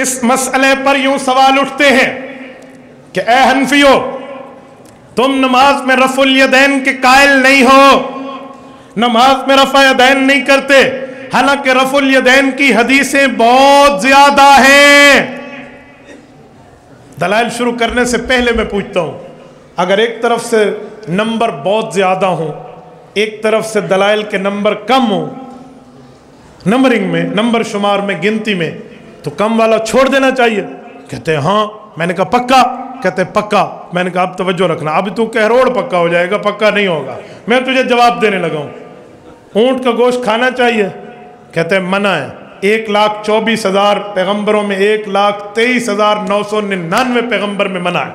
اس مسئلے پر یوں سوال اٹھتے ہیں کہ اے حنفیو، تم نماز میں رفع الیدین کے قائل نہیں ہو، نماز میں رفع یدین نہیں کرتے، حالانکہ رفع الیدین کی حدیثیں بہت زیادہ ہیں۔ دلائل شروع کرنے سے پہلے میں پوچھتا ہوں، اگر ایک طرف سے نمبر بہت زیادہ ہوں، ایک طرف سے دلائل کے نمبر کم ہوں، نمبرنگ میں، نمبر شمار میں، گنتی میں، تو کم والا چھوڑ دینا چاہیے؟ کہتے ہیں ہاں۔ میں نے کہا پکا؟ کہتے ہیں پکا۔ میں نے کہا اب توجہ رکھنا، اب تو کہروڑ پکا ہو جائے گا، پکا نہیں ہوگا۔ میں تجھے جواب دینے لگا ہوں، اونٹ کا گوشت کھانا چاہیے؟ کہتے ہیں منع ہے۔ 1,24,000 پیغمبروں میں 1,23,999 پیغمبر میں منع ہے۔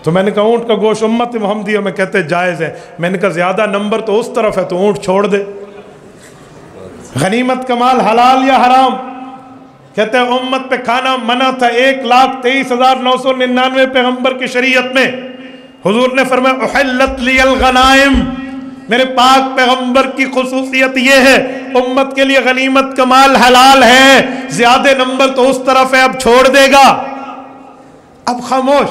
تو میں نے کہا اونٹ کا گوشت امت محمدیہ میں کہتے جائز ہے۔ میں نے کہا زیادہ نمبر تو اس طرف ہے تو اونٹ چھوڑ دے۔ غنیمت کا مال حلال یا حرام؟ کہتے ہیں امت پہ کھانا منع تھا 1,23,999 پیغمبر کی شریعت میں۔ حضور نے فرمایا احلت لی الغنائم، میرے پاک پیغمبر کی خصوصیت یہ ہے امت کے لیے غنیمت کا مال حلال ہے، زیادہ نمبر تو اس طرف ہے، اب چھوڑ دے گا۔ اب خاموش،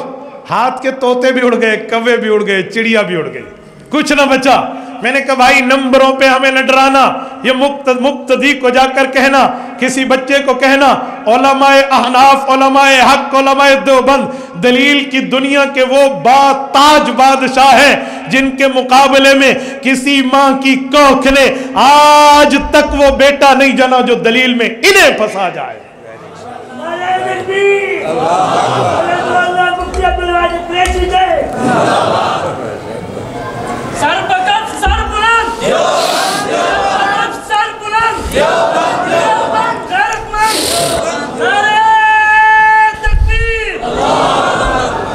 ہاتھ کے طوطے بھی اڑ گئے، کوے بھی اڑ گئے، چڑیا بھی اڑ گئی، کچھ نہ بچا۔ میں نے کہا بھائی نمبروں پہ ہمیں نہ ڈرانا، یہ مقتدی کو جا کر کہنا، کسی بچے کو کہنا علماء احناف، علماء حق، علماء دیوبند دلیل کی دنیا کے وہ تاج بادشاہ ہیں جن کے مقابلے میں کسی ماں کی کوکھ نے آج تک وہ بیٹا نہیں جنا جو دلیل میں انہیں پھنسا جائے۔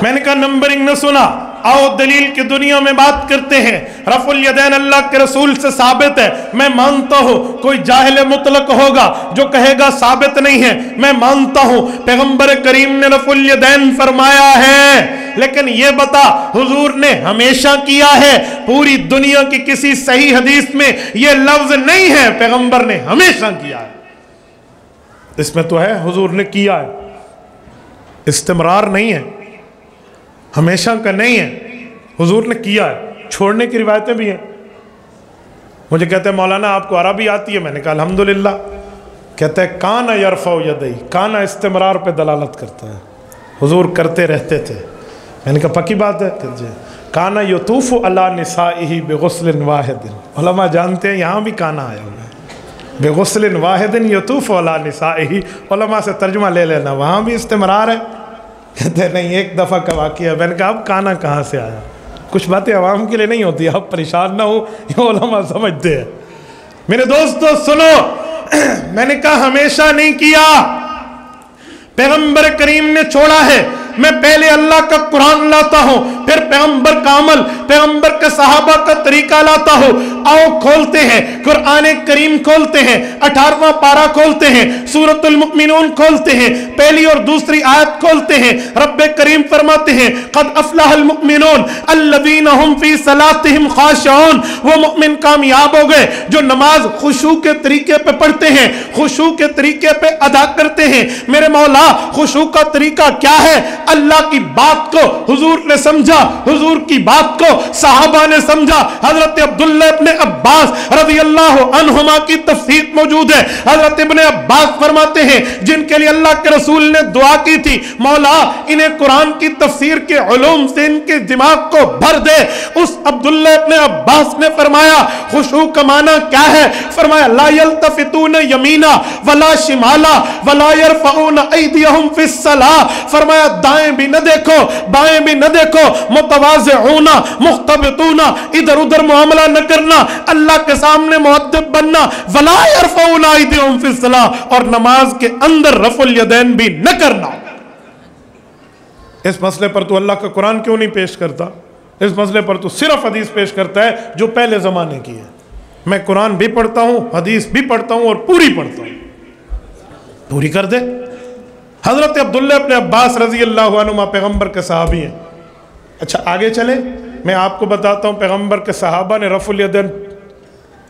میں نے کہا نمبرنگ نہ سنا، آؤ دلیل کی دنیا میں بات کرتے ہیں۔ رفع الیدین اللہ کے رسول سے ثابت ہے، میں مانتا ہوں کوئی جاہل مطلق ہوگا جو کہے گا ثابت نہیں ہے، میں مانتا ہوں پیغمبر کریم نے رفع الیدین فرمایا ہے، لیکن یہ بتا حضور نے ہمیشہ کیا ہے؟ پوری دنیا کی کسی صحیح حدیث میں یہ لفظ نہیں ہے پیغمبر نے ہمیشہ کیا ہے۔ اس میں تو ہے حضور نے کیا ہے، استمرار نہیں ہے، ہمیشہ کا نہیں ہے، حضور نے کیا ہے۔ چھوڑنے کی روایتیں بھی ہیں۔ مجھے کہتے ہیں مولانا آپ کو عربی آتی ہے؟ میں نے کہا الحمدللہ۔ کہتے ہیں کانا یرفع یدیہ، کانا استمرار پہ دلالت کرتا ہے، حضور کرتے رہتے تھے۔ میں نے کہا پکی بات ہے؟ کہتے ہیں کانا یطوف علی نسائہ بغسل واحد۔ علماء جانتے ہیں یہاں بھی کانا آیا ہوا ہے، بغسل واحد یطوف علی نسائہ۔ علماء سے ترجمہ لے لینا، وہاں بھی استمرار ہے۔ کہتے ہیں نہیں، ایک دفعہ کا واقعہ۔ میں نے کہا اب کانا کہاں سے آیا؟ کچھ باتیں عوام کے لیے نہیں ہوتی، آپ پریشان نہ ہو، یہ علماء سمجھتے ہیں۔ میرے دوستو سنو، میں نے کہا ہمیشہ نہیں کیا، پیغمبر کریم نے چھوڑا ہے۔ میں پہلے اللہ کا قرآن لاتا ہوں، پھر پیغمبر کا عمل، پیغمبر کے صحابہ کا طریقہ لاتا ہوں۔ آؤ کھولتے ہیں قرآن کریم، کھولتے ہیں 18واں پارہ، کھولتے ہیں سورۃ المؤمنون، کھولتے ہیں پہلی اور دوسری آیت کھولتے ہیں۔ رب کریم فرماتے ہیں قد افلح المؤمنون الذین هم فی صلاتهم خاشعون۔ وہ مؤمن کامیاب ہو گئے جو نماز خشوع کے طریقے پہ پڑھتے ہیں، خشوع کے طریقے پہ ادا کرتے ہیں۔ میرے مولا خشوع کا طریقہ کیا ہے؟ اللہ کی بات کو حضور نے سمجھا، حضور کی بات کو صحابہ نے سمجھا۔ حضرت عبداللہ ابن عباس رضی اللہ عنہما کی تفسیر موجود ہے۔ حضرت ابن عباس فرماتے ہیں جن کے لیے اللہ کے رسول نے دعا کی تھی مولا انہیں قرآن کی تفسیر کے علوم سے ان کے دماغ کو بھر دے، اس عبداللہ ابن عباس نے فرمایا خشوع کا معنی کیا ہے؟ فرمایا لا یلتفتون یمینا ولا شمالا ولا یرفعون ایدیہم فی الصلاۃ۔ فرمایا دائیں بھی نہ دیکھو، بائیں بھی نہ دیکھو، متواضعون مختبطون، ادھر ادھر معاملہ نہ کرنا، اللہ کے سامنے مؤدب بننا، ولا یرفعون ایدیہم فی الصلاۃ، اور نماز کے اندر رفع الیدین بھی نہ کرنا۔ اس مسئلے پر تو اللہ کا قرآن کیوں نہیں پیش کرتا؟ اس مسئلے پر تو صرف حدیث پیش کرتا ہے جو پہلے زمانے کی ہے۔ میں قرآن بھی پڑھتا ہوں، حدیث بھی پڑھتا ہوں، اور پوری پڑھتا ہوں، پوری کر دے۔ حضرت عبداللہ ابن عباس رضی اللہ عنہما پیغمبر کے صحابی ہیں۔ اچھا آگے چلیں، میں آپ کو بتاتا ہوں پیغمبر کے صحابہ نے رفع الیدین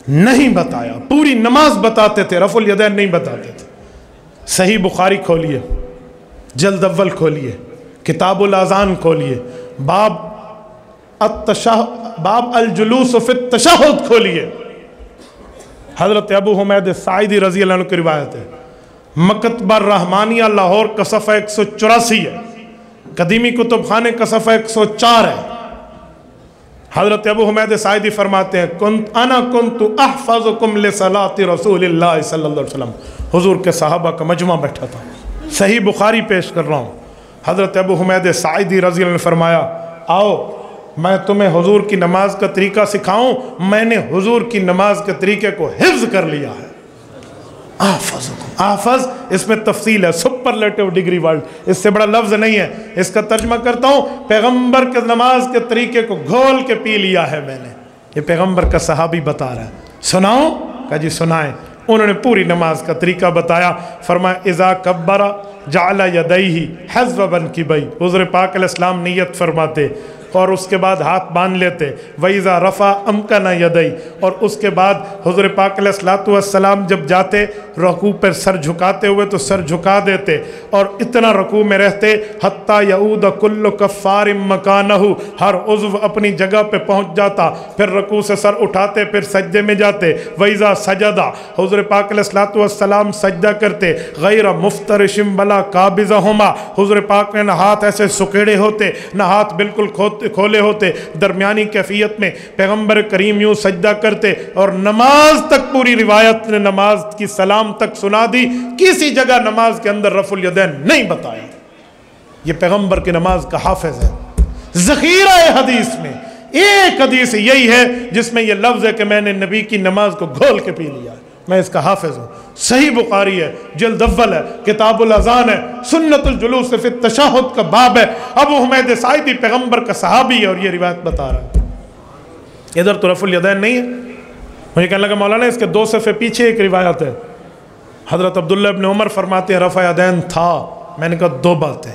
نہیں بتایا، پوری نماز بتاتے تھے، رفع الیدین نہیں بتاتے تھے۔ صحیح بخاری کھولیے، جلد اول کھولیے، کتاب الاذان کھولیے، باب الجلوس فی التشہد کھولیے۔ حضرت ابو حمید ساعدی رضی اللہ عنہ کی روایت ہے، مکتبہ الرحمانیہ لاہور کا صفحہ 184 ہے، قدیمی کتب خانے کا صفحہ 104 ہے۔ حضرت ابو حمید ساعدی فرماتے ہیں کنت احفظکم لصلاۃ رسول اللہ صلی اللہ علیہ وسلم، حضور کے صحابہ کا مجمع بیٹھا تھا، صحیح بخاری پیش کر رہا ہوں۔ حضرت ابو حمید ساعدی رضی اللہ عنہ نے فرمایا آؤ میں تمہیں حضور کی نماز کا طریقہ سکھاؤں، میں نے حضور کی نماز کے طریقے کو حفظ کر لیا ہے۔ احفظ اس میں تفصیل ہے، سپرلیٹو ڈگری ورڈ، اس سے بڑا لفظ نہیں ہے۔ اس کا ترجمہ کرتا ہوں، پیغمبر کے نماز کے طریقے کو گھول کے پی لیا ہے میں نے۔ یہ پیغمبر کا صحابی بتا رہا ہے، سناؤں؟ کہا جی سنائیں۔ انہوں نے پوری نماز کا طریقہ بتایا، فرمایا اذا کبر جعل یدیہ حذو منکبیہ، حضور پاک علیہ السلام نیت فرماتے اور اس کے بعد ہاتھ باندھ لیتے، وَإِذَا رَفَعَ أَمْكَنَ يَدَيْهِ، اور اس کے بعد حضور پاک علیہ السلام جب جاتے رکوع پر سر جھکاتے ہوئے تو سر جھکا دیتے اور اتنا رکوع میں رہتے حتیٰ یعود کل کفار مکانہ، ہر عضو اپنی جگہ پہ پہنچ جاتا، پھر رکوع سے سر اٹھاتے پھر سجدے میں جاتے۔ وَإِذَا سَجَدَ، حضور پاک علیہ السلام سجدہ کرتے، غیر مفترش بلا قابضہما، حضور پاک نے نہ ہاتھ ایسے سکیڑے ہوتے نہ ہاتھ بالکل کھولے ہوتے، درمیانی کیفیت میں پیغمبر کریم یوں سجدہ کرتے، اور نماز تک پوری روایت نے نماز کی سلام تک سنا دی، کسی جگہ نماز کے اندر رفع الیدین نہیں بتایا۔ یہ پیغمبر کی نماز کا حافظ ہے۔ ذخیرہ حدیث میں ایک حدیث یہی ہے جس میں یہ لفظ ہے کہ میں نے نبی کی نماز کو گھول کے پی لیا، میں اس کا حافظ ہوں۔ صحیح بخاری ہے، جلد اول ہے، کتاب الاذان ہے، سنت الجلوس فی التشہد کا باب ہے۔ ابو حمید ساعدی پیغمبر کا صحابی ہے اور یہ روایت بتا رہا ہے۔ ادھر تو رفع الیدین نہیں ہے۔ مجھے کہنے لگا مولانا اس کے 2 صفحے پیچھے ایک روایت ہے، حضرت عبداللہ ابن عمر فرماتے ہیں رفع الیدین تھا۔ میں نے کہا 2 باتیں،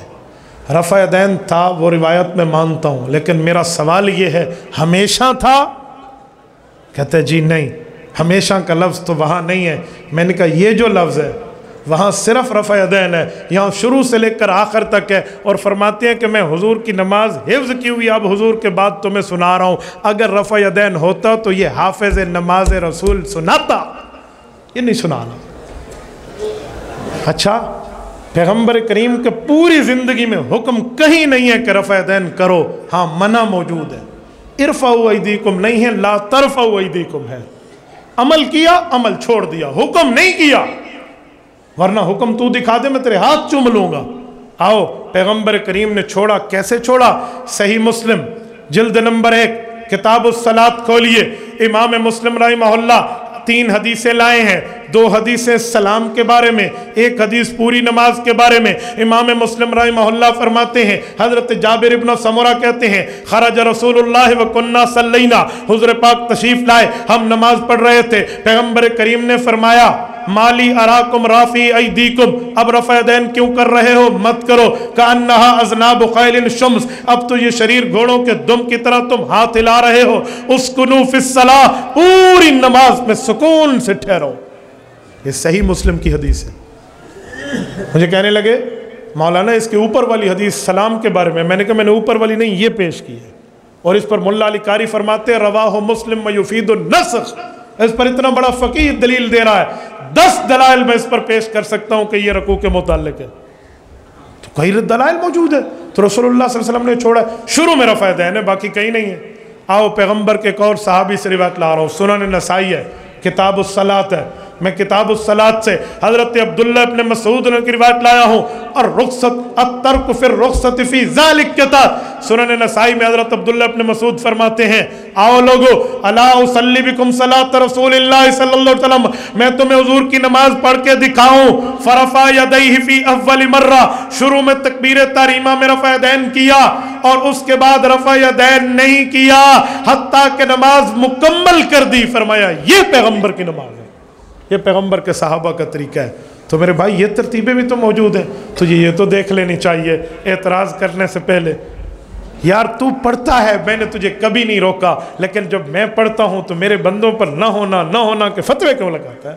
رفع الیدین تھا وہ روایت میں مانتا ہوں، لیکن میرا سوال یہ ہے ہمیشہ تھا؟ کہتے جی نہیں، ہمیشہ کا لفظ تو وہاں نہیں ہے۔ میں نے کہا یہ جو لفظ ہے وہاں صرف رفع یدین ہے، یہاں شروع سے لے کر آخر تک ہے، اور فرماتے ہیں کہ میں حضور کی نماز حفظ کی ہوئی اب حضور کے بعد تمہیں سنا رہا ہوں۔ اگر رفع یدین ہوتا تو یہ حافظ نماز رسول سناتا، یہ نہیں سنانا۔ اچھا، پیغمبر کریم کے پوری زندگی میں حکم کہیں نہیں ہے کہ رفع یدین کرو، ہاں منع موجود ہے، ارفعوا ایدیکم نہیں ہے، لا ترفعوا ایدیکم ہے۔ عمل کیا، عمل چھوڑ دیا، حکم نہیں کیا، ورنہ حکم تو دکھا دے میں تیرے ہاتھ چوم لوں گا۔ آؤ پیغمبر کریم نے چھوڑا، کیسے چھوڑا؟ صحیح مسلم جلد نمبر 1 کتاب الصلاۃ کھولیے، امام مسلم رحمہ اللہ 3 حدیثیں لائے ہیں، 2 حدیثیں سلام کے بارے میں، 1 حدیث پوری نماز کے بارے میں۔ امام مسلم رحمہ اللہ فرماتے ہیں، حضرت جابر ابن سمرہ کہتے ہیں خرج رسول اللہ وکننا صلینا، حضور پاک تشریف لائے، ہم نماز پڑھ رہے تھے، پیغمبر کریم نے فرمایا مالی اراکم رافی ایدیکم، اب رفع یدین کیوں کر رہے ہو؟ مت کرو، کانہا اذناب خیل شمس، اب تو یہ شریر گھوڑوں کے دم کی طرح تم ہاتھ ہلا رہے ہو۔ اسکنو فی الصلاۃ، پوری نماز میں سکون سے ٹھہرو۔ یہ صحیح مسلم کی حدیث ہے۔ مجھے کہنے لگے مولانا اس کے اوپر والی حدیث سلام کے بارے میں نے کہا میں نے اوپر والی نہیں یہ پیش کی ہے، اور اس پر ملا علی قاری فرماتے ہیں رواہ مسلم یفید النسخ، اس پر اتنا بڑا فقیہ دلیل دے رہا ہے، 10 دلائل میں اس پر پیش کر سکتا ہوں کہ یہ رکوع کے متعلق ہے، تو کئی دلائل موجود ہے، تو رسول اللہ صلی اللہ علیہ وسلم نے چھوڑا ہے، شروع میں رفع یدین ہے، باقی کہیں نہیں ہے۔ آؤ پیغمبر کے ایک اور صحابی سے روایت لا رہا ہوں، سنن نسائی ہے، کتاب الصلاۃ ہے، میں کتاب الصلاۃ سے حضرت عبداللہ ابن مسعود کی روایت لایا ہوں، اور رخصت الترک فی الرخصت فی ذالک کتاب، سنن نسائی میں حضرت عبداللہ ابن مسعود فرماتے ہیں آؤ لوگو الا اصلی بکم صلاۃ رسول اللہ صلی اللہ علیہ وسلم، میں تمہیں حضور کی نماز پڑھ کے دکھاؤں۔ فرفع یدیہ فی اول مرہ، شروع میں تکبیر تحریمہ میں رفع یدین کیا، اور اس کے بعد رفع یدین نہیں کیا حتیٰ کہ نماز مکمل کر دی۔ فرمایا یہ پیغمبر کی نماز ہے، یہ پیغمبر کے صحابہ کا طریقہ ہے۔ تو میرے بھائی یہ ترتیبیں بھی تو موجود ہیں، تجھے یہ تو دیکھ لینی چاہیے اعتراض کرنے سے پہلے۔ یار تو پڑھتا ہے، میں نے تجھے کبھی نہیں روکا، لیکن جب میں پڑھتا ہوں تو میرے بندوں پر نہ ہونا کے فتوے کیوں لگاتا ہے؟